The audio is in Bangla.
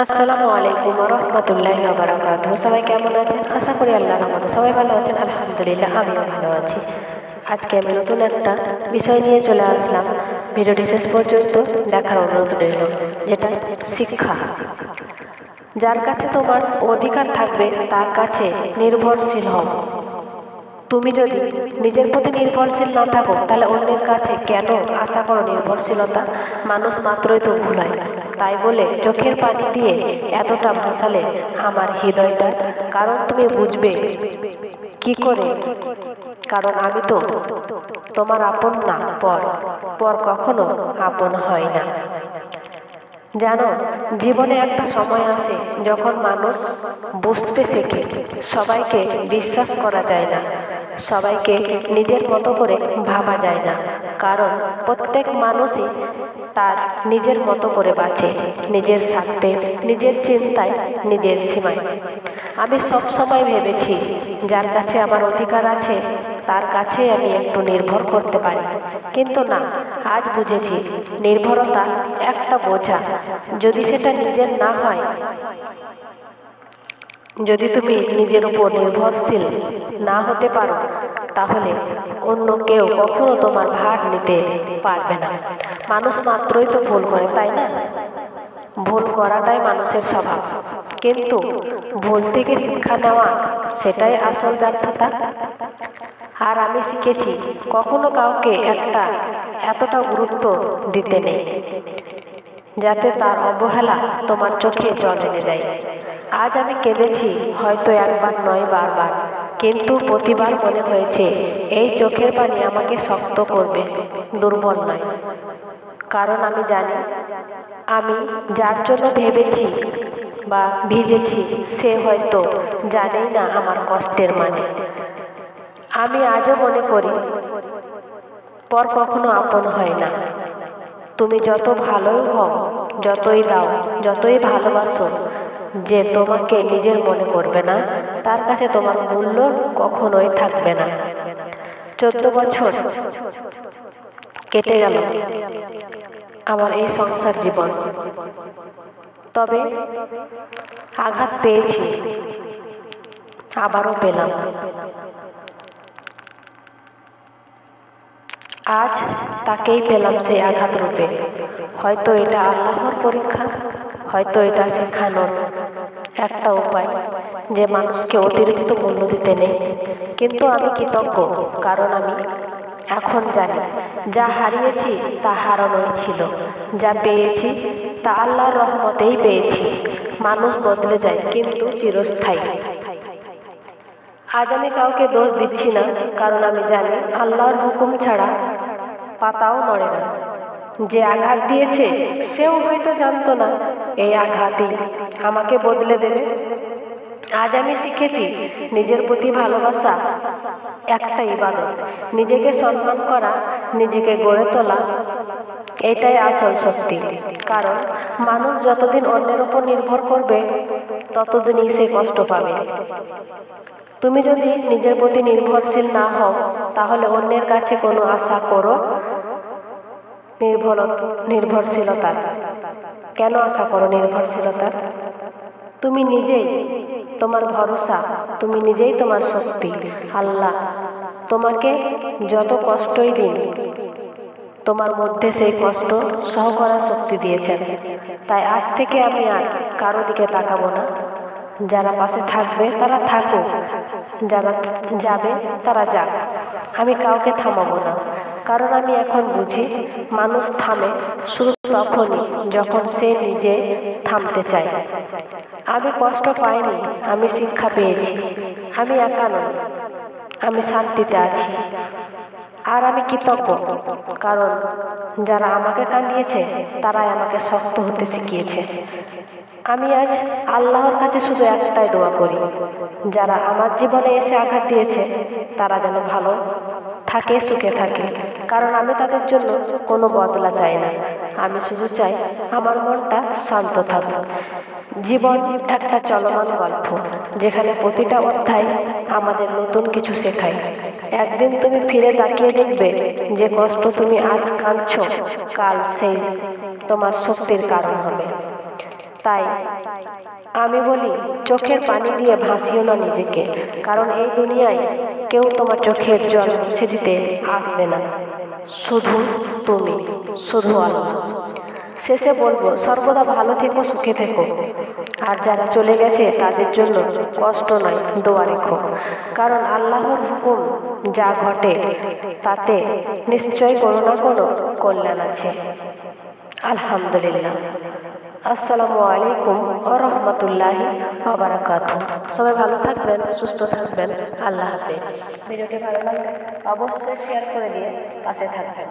আসসালামু আলাইকুম রহমতুল্লাহি বারাকাতুহু। সবাই কেমন আছেন? আশা করি আল্লাহর রহমতে সবাই ভালো আছেন। আলহামদুলিল্লাহ, আমিও ভালো আছি। আজকে আমি নতুন একটা বিষয় নিয়ে চলে আসলাম। ভিডিওটি শেষ পর্যন্ত দেখার অনুরোধ রইল, যেটা শিক্ষা। যার কাছে তোমার অধিকার থাকবে তার কাছে নির্ভরশীল হও। তুমি যদি নিজের প্রতি নির্ভরশীল না থাকো, তাহলে অন্যের কাছে কেন আশা করো নির্ভরশীলতা? মানুষ মাত্রই তো ভুল হয়। তাই বলে চোখের পানি দিয়ে এতটা ভাসালে আমার হৃদয়টা, কারণ তুমি বুঝবে কি করে? কারণ আমি তো তোমার আপন না, পর। পর কখনো আপন হয় না। জানো, জীবনে একটা সময় আসে যখন মানুষ বুঝতে শেখে সবাইকে বিশ্বাস করা যায় না, সবাইকে নিজের মতো করে ভাবা যায় না। কারণ প্রত্যেক মানুষই তার নিজের মতো করে বাঁচে, নিজের স্বার্থে, নিজের চিন্তায়, নিজের সীমায়। আমি সব সময় ভেবেছি যার কাছে আমার অধিকার আছে তার কাছে আমি একটু নির্ভর করতে পারি, কিন্তু না, আজ বুঝেছি নির্ভরতা একটা বোঝা। যদি সেটা নিজের না হয়, যদি তুমি নিজের উপর নির্ভরশীল না হতে পারো, তাহলে অন্য কেউ কখনো তোমার ভার নিতে পারবে না। মানুষ মাত্রই তো ভুল করে, তাই না? ভুল করাটাই মানুষের স্বভাব, কিন্তু ভুল থেকে শিক্ষা নেওয়া, সেটাই আসল ব্যর্থতা। আর আমি শিখেছি কখনো কাউকে এতটা গুরুত্ব দিতে নেই যাতে তার অবহেলা তোমার চোখে জল এনে দেয়। আজ আমি কেঁদেছি, হয়তো একবার নয়, বারবার, কিন্তু প্রতিবার মনে হয়েছে এই চোখের পানি আমাকে শক্ত করবে, দুর্বল নয়। কারণ আমি জানি আমি যার জন্য ভেবেছি বা ভিজেছি, সে হয়তো জানেই না আমার কষ্টের মানে। আমি আজও মনে করি পর কখনো আপন হয় না। তুমি যত ভালোই হও, যতই দাও, যতই ভালোবাসো, যে তোমাকে নিজের মনে করবে না, তার কাছে তোমার মূল্য কখনোই থাকবে না। 14 বছর কেটে গেল আমার এই সংসার জীবন, তবে আঘাত পেয়েছি, আবারও পেলাম। আজ তাকেই পেলাম সেই আঘাত রূপে। হয়তো এটা আল্লাহর পরীক্ষা, হয়তো এটা শেখানোর একটা উপায় যে মানুষকে অতিরিক্ত মূল্য দিতে নেই। কিন্তু আমি কৃতজ্ঞ, কারণ আমি এখন জানি যা হারিয়েছি তা হারানোই ছিল, যা পেয়েছি তা আল্লাহর রহমতেই পেয়েছি। মানুষ বদলে যায়, কিন্তু চিরস্থায়ী। আজ আমি কাউকে দোষ দিচ্ছি না, কারণ আমি জানি আল্লাহর হুকুম ছাড়া পাতাও নড়ে না। যে আঘাত দিয়েছে সেও হয়তো জানতো না এই আঘাতই আমাকে বদলে দেবে। আজ আমি শিখেছি নিজের প্রতি ভালোবাসা একটা ইবাদত, নিজেকে সম্মান করা, নিজেকে গড়ে তোলা, এটাই আসল শক্তি। কারণ মানুষ যতদিন অন্যের উপর নির্ভর করবে, ততদিনই সে কষ্ট পাবে। তুমি যদি নিজের প্রতি নির্ভরশীল না হও, তাহলে অন্যের কাছে কোনো আশা করো নির্ভরশীলতার। কেন আশা করো নির্ভরশীলতার? তুমি নিজেই তোমার ভরসা, তুমি নিজেই তোমার শক্তি। আল্লাহ তোমাকে যত কষ্টই দিন, তোমার মধ্যে সেই কষ্ট সহ করার শক্তি দিয়েছেন। তাই আজ থেকে আমি আর কারো দিকে তাকাবো না। যারা পাশে থাকবে তারা থাকুক, যারা যাবে তারা যাক। আমি কাউকে থামাবো না, কারণ আমি এখন বুঝি মানুষ থামে শুধু তখনই যখন সে নিজে থামতে চায়। আমি কষ্ট পাইনি, আমি শিক্ষা পেয়েছি। আমি একা নই, আমি শান্তিতে আছি। আর আমি কৃতজ্ঞ, কারণ যারা আমাকে কাঁদিয়েছে তারাই আমাকে শক্ত হতে শিখিয়েছে। আমি আজ আল্লাহর কাছে শুধু একটাই দোয়া করি, যারা আমার জীবনে এসে আঘাত দিয়েছে তারা যেন ভালো থাকে, সুখে থাকে। কারণ আমি তাদের জন্য কোনো বদলা চাই না, আমি শুধু চাই আমার মনটা শান্ত থাকুক। জীবন একটা চলমান গল্প, যেখানে প্রতিটা অধ্যায় আমাদের নতুন কিছু শেখায়। একদিন তুমি ফিরে তাকিয়ে দেখবে যে কষ্ট তুমি আজ কাঁদছো, কাল সেই তোমার শক্তির কারণ হবে। তাই আমি বলি, চোখের পানি দিয়ে ভাসিও না নিজেকে, কারণ এই দুনিয়ায় কেউ তোমার চোখের জল মুছে দিতে আসবে না, শুধু তুমি, শুধু আল্লাহ। শেষে বলবো, সর্বদা ভালো থেকো, সুখে থেকো। আর যারা চলে গেছে তাদের জন্য কষ্ট নয়, দোয়া রেখো, কারণ আল্লাহর হুকুম যা ঘটে তাতে নিশ্চয় কোনো না কোনো কল্যাণ আছে। আলহামদুলিল্লাহ। আসসালামু আলাইকুম ওয়া রাহমাতুল্লাহি ওয়া বারাকাতুহু। সবাই ভালো থাকবেন, সুস্থ থাকবেন। আল্লাহ হাফেজ। ভিডিওটি ভালো লাগলে অবশ্যই শেয়ার করে দিয়ে পাশে থাকবেন।